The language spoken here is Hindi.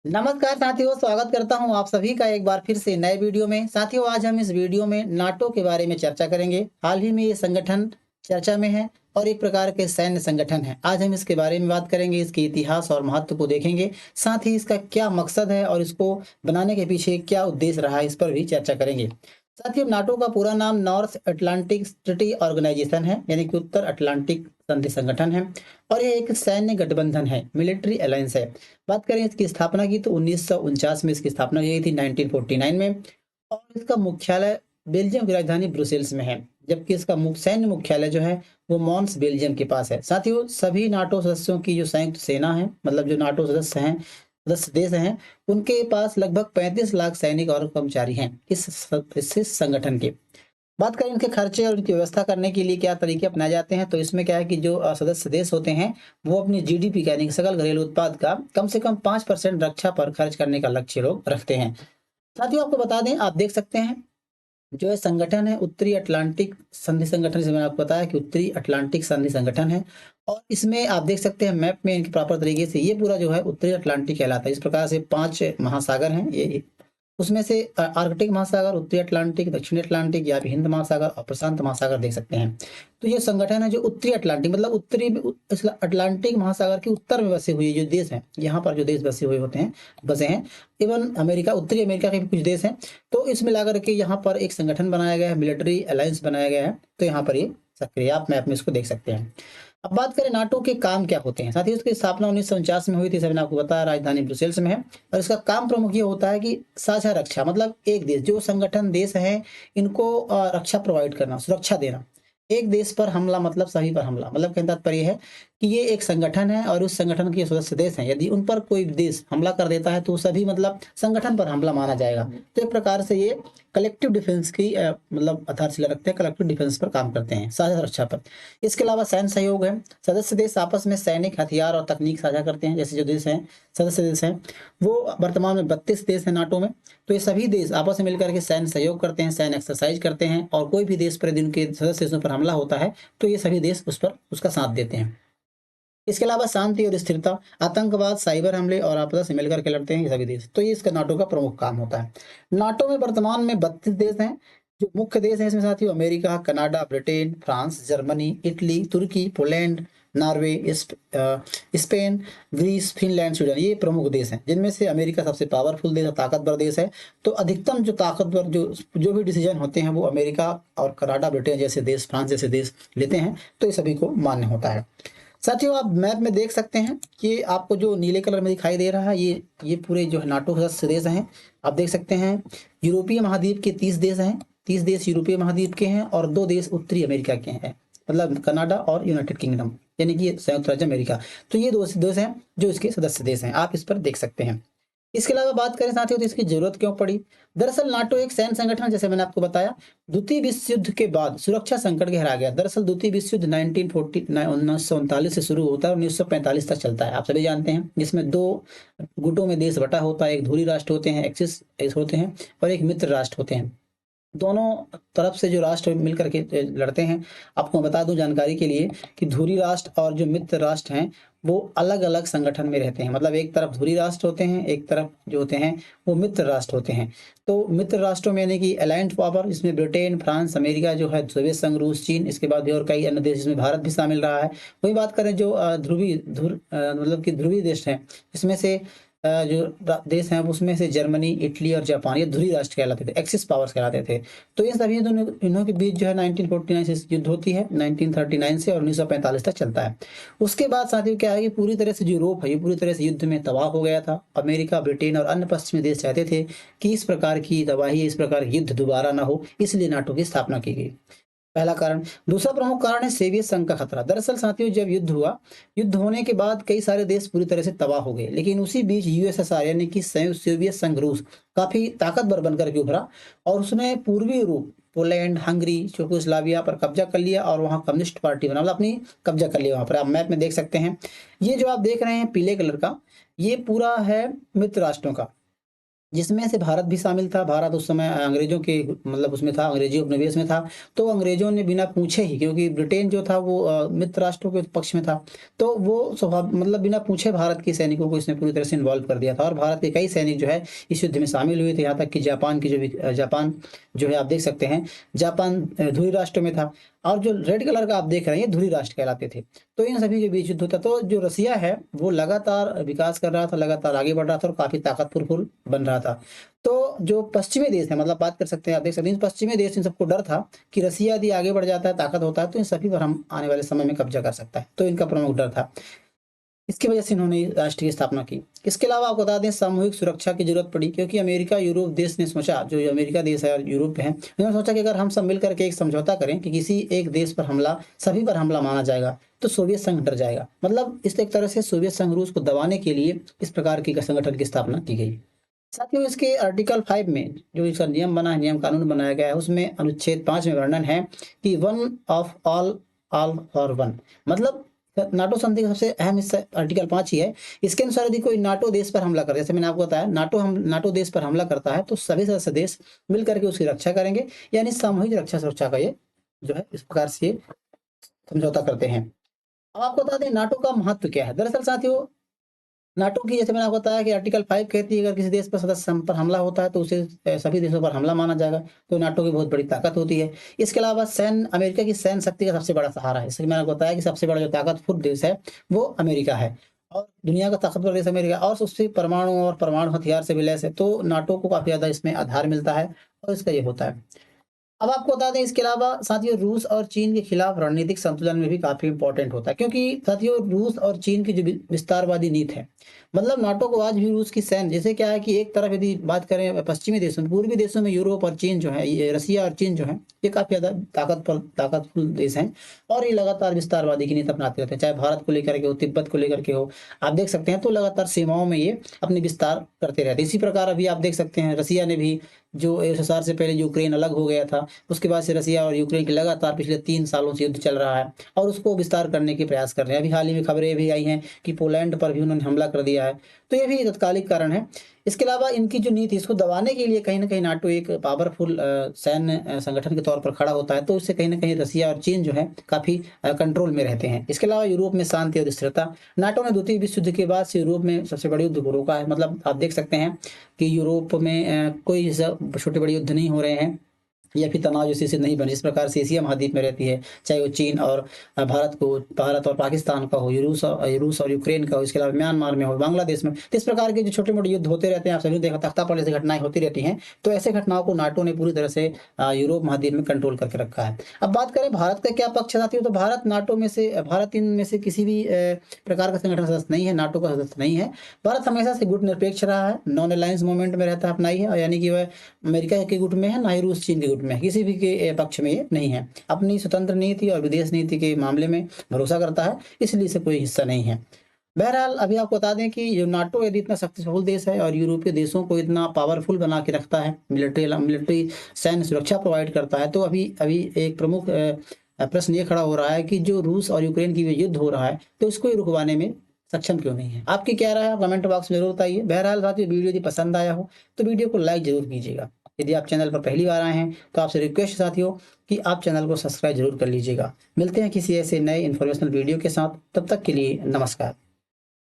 नमस्कार साथियों, स्वागत करता हूं आप सभी का एक बार फिर से नए वीडियो में। साथियों, आज हम इस वीडियो में नाटो के बारे में चर्चा करेंगे। हाल ही में ये संगठन चर्चा में है और एक प्रकार के सैन्य संगठन है। आज हम इसके बारे में बात करेंगे, इसके इतिहास और महत्व को देखेंगे। साथ ही इसका क्या मकसद है और इसको बनाने के पीछे क्या उद्देश्य रहा है, इस पर भी चर्चा करेंगे। साथियों, नाटो का पूरा नाम नॉर्थ अटलांटिक ट्रीटी ऑर्गेनाइजेशन है, यानी कि उत्तर अटलांटिक संधि संगठन है। और ये एक सैन्य गठबंधन है, मिलिट्री अलायंस है। बात करें इसकी स्थापना की तो 1949 में इसकी स्थापना की गई थी, 1949 में। और इसका मुख्यालय बेल्जियम की राजधानी ब्रुसेल्स में है, जबकि इसका सैन्य मुख्यालय जो है वो मॉन्स बेल्जियम के पास है। साथियों, सभी नाटो सदस्यों की जो संयुक्त सेना है, मतलब जो नाटो सदस्य हैं, सदस्य देश हैं, उनके पास लगभग 35 लाख सैनिक और कर्मचारी हैं इस संगठन के। बात करें इनके खर्चे और इनकी व्यवस्था करने के लिए क्या तरीके अपनाए जाते हैं, तो इसमें क्या है कि जो सदस्य देश होते हैं, वो अपनी जीडीपी का, यानी कि सकल घरेलू उत्पाद का कम से कम 5% रक्षा पर खर्च करने का लक्ष्य लोग रखते हैं। साथियों, आपको बता दें, आप देख सकते हैं, जो ये संगठन है उत्तरी अटलांटिक संधि संगठन, जैसे मैंने आपको बताया कि उत्तरी अटलांटिक संधि संगठन है। और इसमें आप देख सकते हैं मैप में इनके प्रॉपर तरीके से ये पूरा जो है उत्तरी अटलांटिक कहलाता है। इस प्रकार से 5 महासागर हैं ये। उसमें से आर्कटिक महासागर, उत्तरी अटलांटिक, दक्षिणी अटलांटिक या फिर हिंद महासागर और प्रशांत महासागर देख सकते हैं। तो ये संगठन है जो उत्तरी अटलांटिक, मतलब उत्तरी इस अटलांटिक महासागर के उत्तर में बसे हुए जो देश हैं, यहाँ पर जो देश बसे हुए होते हैं, बसे हैं। इवन अमेरिका, उत्तरी अमेरिका के भी कुछ देश हैं। तो इसमें मिलाकर के यहाँ पर एक संगठन बनाया गया है, मिलिट्री अलायंस बनाया गया है। तो यहाँ पर ये सक्रिय, आप मैप में इसको देख सकते हैं। अब बात करें नाटो के काम क्या होते हैं। साथ ही उसकी स्थापना 1949 में हुई थी, सभी ने आपको बताया, राजधानी ब्रुसेल्स में है। और इसका काम प्रमुख ये होता है कि साझा रक्षा, मतलब एक देश, जो संगठन देश है, इनको रक्षा प्रोवाइड करना, सुरक्षा देना। एक देश पर हमला मतलब सभी पर हमला, मतलब कहने का तात्पर्य है कि ये एक संगठन है और उस संगठन के सदस्य देश हैं, यदि उन पर कोई देश हमला कर देता है तो सभी, मतलब संगठन पर हमला माना जाएगा। तो एक प्रकार से ये कलेक्टिव डिफेंस की मतलब आधारशिला रखते हैं, कलेक्टिव डिफेंस पर काम करते हैं, साझा रक्षा पर। इसके अलावा सैन्य सहयोग है। सदस्य देश आपस में सैनिक हथियार और तकनीक साझा करते हैं। जैसे जो देश हैं, सदस्य देश हैं, वो वर्तमान में 32 देश हैं नाटो में। तो ये सभी देश आपस में मिलकर के सैन्य सहयोग करते हैं, सैन्य एक्सरसाइज करते हैं। और कोई भी देश पर यदि उनके सदस्य देशों पर हमला होता है तो ये सभी देश उस पर उसका साथ देते हैं। इसके अलावा शांति और स्थिरता, आतंकवाद, साइबर हमले और आपदा से मिलकर के लड़ते हैं ये सभी देश। तो ये इसका नाटो का प्रमुख काम होता है। नाटो में वर्तमान में 32 देश हैं। जो मुख्य देश हैं इसमें साथियों, America, Canada, Britain, France, Germany, Italy, तुर्की, Poland, Norway, Spain, Greece, Finland, Sweden, ये प्रमुख देश हैं। जिनमें से अमेरिका सबसे पावरफुल देश और ताकतवर देश है। तो अधिकतम जो ताकतवर जो जो भी डिसीजन होते हैं वो अमेरिका और कनाडा, ब्रिटेन जैसे देश, फ्रांस जैसे देश लेते हैं। तो ये सभी को मान्य होता है। साथियों, आप मैप में देख सकते हैं कि आपको जो नीले कलर में दिखाई दे रहा है, ये पूरे जो है नाटो सदस्य देश हैं। आप देख सकते हैं यूरोपीय महाद्वीप के 30 देश हैं। 30 देश यूरोपीय महाद्वीप के हैं और 2 देश उत्तरी अमेरिका के हैं, मतलब कनाडा और यूनाइटेड किंगडम, यानी कि संयुक्त राज्य अमेरिका। तो ये 2 देश हैं जो इसके सदस्य देश हैं, आप इस पर देख सकते हैं। इसके अलावा बात करें साथियों तो इसकी जरूरत क्यों पड़ी। दरअसल नाटो एक सैन्य संगठन है, जैसे मैंने आपको बताया। द्वितीय विश्व युद्ध के बाद सुरक्षा संकट गहरा गया। दरअसल द्वितीय विश्व युद्ध 1939 से शुरू होता है और 1945 तक चलता है, आप सभी जानते हैं। जिसमें 2 गुटों में देश बटा होता है, एक धुरी राष्ट्र होते हैं, एक्सिस होते हैं, और एक मित्र राष्ट्र होते हैं। दोनों तरफ से जो राष्ट्र मिल करके लड़ते हैं। आपको बता दूं जानकारी के लिए कि धुरी राष्ट्र और जो मित्र राष्ट्र हैं वो अलग-अलग संगठन में रहते हैं। मतलब एक तरफ धुरी राष्ट्र होते हैं, एक तरफ जो होते हैं वो मित्र राष्ट्र होते हैं। तो मित्र राष्ट्रों में यानी कि अलायंस पावर, इसमें ब्रिटेन, फ्रांस, अमेरिका जो है, सोवियत संघ, रूस, चीन, इसके बाद भी और कई अन्य देश, इसमें भारत भी शामिल रहा है। वहीं बात करें जो मतलब कि ध्रुवीय देश हैं, इसमें से जो देश हैं उसमें से जर्मनी, इटली और जापान, ये ध्रुवीय राष्ट्र कहलाते थे, एक्सिस पावर्स कहलाते थे। तो इन सभी दोनों इन्हों के बीच जो है 1949 से युद्ध होती है, 1939 से, और 1945 तक चलता है। उसके बाद साथियों क्या है कि पूरी तरह से जो यूरोप है ये पूरी तरह से युद्ध में तबाह हो गया था। अमेरिका, ब्रिटेन और अन्य पश्चिमी देश चाहते थे कि इस प्रकार की तबाही, इस प्रकार की युद्ध दोबारा ना हो, इसलिए नाटो की स्थापना की गई। पहला कारण। दूसरा प्रमुख कारण है सोवियत संघ का खतरा। दरअसल साथियों जब युद्ध हुआ, युद्ध होने के बाद कई सारे देश पूरी तरह से तबाह हो गए, लेकिन उसी बीच यूएसएसआर यानी कि संयुक्त सोवियत संघ रूस काफी ताकतवर बनकर के उभरा। और उसने पूर्वी यूरोप, पोलैंड, हंगरी, चेकोस्लोवाकिया पर कब्जा कर लिया और वहां कम्युनिस्ट पार्टी बना, मतलब अपनी कब्जा कर लिया। वहां पर आप मैप में देख सकते हैं, ये जो आप देख रहे हैं पीले कलर का, ये पूरा है मित्र राष्ट्रों का। जिसमें से भारत भी शामिल था। भारत उस समय अंग्रेज़ों के मतलब उसमें था, अंग्रेज़ी उपनिवेश में था। तो अंग्रेज़ों ने बिना पूछे ही, क्योंकि ब्रिटेन जो था वो मित्र राष्ट्रों के पक्ष में था, तो वो मतलब बिना पूछे भारत के सैनिकों को इसने पूरी तरह से इन्वॉल्व कर दिया था और भारत के कई सैनिक जो है इस युद्ध में शामिल हुए थे। यहाँ तक कि जापान की जापान जो है आप देख सकते हैं, जापान ध्रुवीय राष्ट्र में था और जो रेड कलर का आप देख रहे हैं, ये ध्रुवीय राष्ट्र कहलाते थे। तो इन सभी के बीच युद्ध होता। तो जो रसिया है, वो लगातार विकास कर रहा था, लगातार आगे बढ़ रहा था और काफ़ी ताकतवर बन रहा था। तो जो पश्चिमी देश है, मतलब बात कर सकते हैं, आप देख सकते हैं पश्चिमी देश, इन सबको डर था कि रसिया यदि आगे बढ़ जाता है, ताकत होता है, तो इन सभी पर हम आने वाले समय में कब्जा कर सकता है। तो इनका प्रमुख डर था। इसकी वजह से इन्होंने राष्ट्र की स्थापना की। इसके अलावा आपको बता दें, सामूहिक सुरक्षा की जरूरत पड़ी, क्योंकि अमेरिका यूरोप देश ने सोचा, जो अमेरिका देश है और यूरोप है, उन्होंने सोचा कि अगर हम सब मिलकर के एक समझौता करें कि किसी एक देश पर हमला, सभी पर हमला माना जाएगा, तो सोवियत संघ डर जाएगा। मतलब इस एक तरह से सोवियत संघ रूस को दबाने के लिए इस प्रकार की संगठन की स्थापना की गई। साथियों, इसके आर्टिकल 5 में जो इसका नियम बना है, नियम कानून बनाया गया है, उसमें अनुच्छेद 5 में वर्णन है कि one of all, all for one. मतलब नाटो संधि का सबसे अहम हिस्सा आर्टिकल 5 ही है। इसके अनुसार यदि कोई नाटो देश पर हमला करे, जैसे मैंने आपको बताया, नाटो देश पर हमला करता है, तो सभी सदस्य देश मिलकर के उसकी रक्षा करेंगे। यानी सामूहिक रक्षा सुरक्षा का ये जो है इस प्रकार से समझौता करते हैं। अब आपको बता दें नाटो का महत्व क्या है। दरअसल साथियों, नाटो की, जैसे मैंने आपको बताया कि आर्टिकल 5 कहती है, अगर किसी देश पर सदस्य पर हमला होता है तो उसे सभी देशों पर हमला माना जाएगा। तो नाटो की बहुत बड़ी ताकत होती है। इसके अलावा अमेरिका की सैन्य शक्ति का सबसे बड़ा सहारा है। जैसे कि मैंने आपको बताया कि सबसे बड़ा जो ताकतवर देश है वो अमेरिका है और दुनिया का ताकतवर देश अमेरिका, और उससे परमाणु हथियार से भी लैस है। तो नाटो को काफ़ी ज़्यादा इसमें आधार मिलता है और इसका ये होता है। अब आपको बता दें, इसके अलावा साथियों, रूस और चीन के खिलाफ रणनीतिक संतुलन में भी काफ़ी इम्पोर्टेंट होता है, क्योंकि साथियों रूस और चीन की जो विस्तारवादी नीति है, मतलब नाटो को आज भी रूस की सैन्य, जैसे क्या है कि एक तरफ यदि बात करें पश्चिमी देशों में, पूर्वी देशों में यूरोप और चीन जो है, ये रसिया और चीन जो है, ये काफ़ी ज़्यादा ताकतफुल देश हैं और ये लगातार विस्तारवादी की नीति अपनाते रहते हैं। चाहे भारत को लेकर के हो, तिब्बत को लेकर के हो, आप देख सकते हैं, तो लगातार सीमाओं में ये अपनी विस्तार करते रहते हैं। इसी प्रकार अभी आप देख सकते हैं, रसिया ने भी, जो USSR से पहले यूक्रेन अलग हो गया था, उसके बाद से रसिया और यूक्रेन की लगातार पिछले 3 सालों से युद्ध चल रहा है और उसको विस्तार करने के प्रयास कर रहे हैं। अभी हाल ही में खबरें भी आई हैं कि पोलैंड पर भी उन्होंने हमला कर दिया है। तो ये भी तत्कालिक कारण है। इसके अलावा इनकी जो नीति, इसको दबाने के लिए कहीं न कहीं नाटो एक पावरफुल सैन्य संगठन के तौर पर खड़ा होता है। तो इससे कहीं न कहीं रसिया और चीन जो है काफ़ी कंट्रोल में रहते हैं। इसके अलावा यूरोप में शांति और स्थिरता। नाटो ने द्वितीय विश्व युद्ध के बाद से यूरोप में सबसे बड़े युद्ध को रोका है। मतलब आप देख सकते हैं कि यूरोप में कोई ऐसा छोटे-बड़े युद्ध नहीं हो रहे हैं या फिर तनाव जैसी स्थिति नहीं बनी। इस प्रकार से एशिया महाद्वीप में रहती है, चाहे वो चीन और भारत और पाकिस्तान का हो, रूस और यूक्रेन का हो, इसके अलावा म्यांमार में हो, बांग्लादेश में। तो इस प्रकार के जो छोटे-मोटे युद्ध होते रहते हैं, आप सभी देखा, तख्तापलट जैसी घटनाएँ होती रहती हैं। तो ऐसे घटनाओं को नाटो ने पूरी तरह से यूरोप महाद्वीप में कंट्रोल करके रखा है। अब बात करें भारत का क्या पक्ष है साथियों, तो भारत इनमें से किसी भी प्रकार का संगठन सदस्य नहीं है, नाटो का सदस्य नहीं है। भारत हमेशा से गुटनिरपेक्ष रहा है, नॉन अलायंस मूवमेंट में रहता अपनाई है, और यानी कि वह अमेरिका के गुट में है, ना ही रूस चीन के गुट में है, किसी भी के पक्ष में ये नहीं है। अपनी स्वतंत्र नीति और विदेश नीति के मामले में भरोसा करता है, इसलिए इसे कोई हिस्सा नहीं है। बहरहाल अभी आपको बता दें कि जो नाटो यदि इतना शक्तिशाली देश है और यूरोपीय देशों को इतना पावरफुल बना के रखता है, मिलिट्री सैन्य सुरक्षा प्रोवाइड करता है, तो अभी अभी एक प्रमुख प्रश्न ये खड़ा हो रहा है कि जो रूस और यूक्रेन की युद्ध हो रहा है, तो इसको रुकवाने में सक्षम क्यों नहीं है। आपकी क्या राय है, कमेंट बॉक्स में जरूर बताइए। बहरहाल साथियों, वीडियो यदि पसंद आया हो तो वीडियो को लाइक जरूर कीजिएगा। यदि आप चैनल पर पहली बार आए हैं तो आपसे रिक्वेस्ट साथियों कि आप चैनल को सब्सक्राइब जरूर कर लीजिएगा। मिलते हैं किसी ऐसे नए इन्फॉर्मेशनल वीडियो के साथ, तब तक के लिए नमस्कार।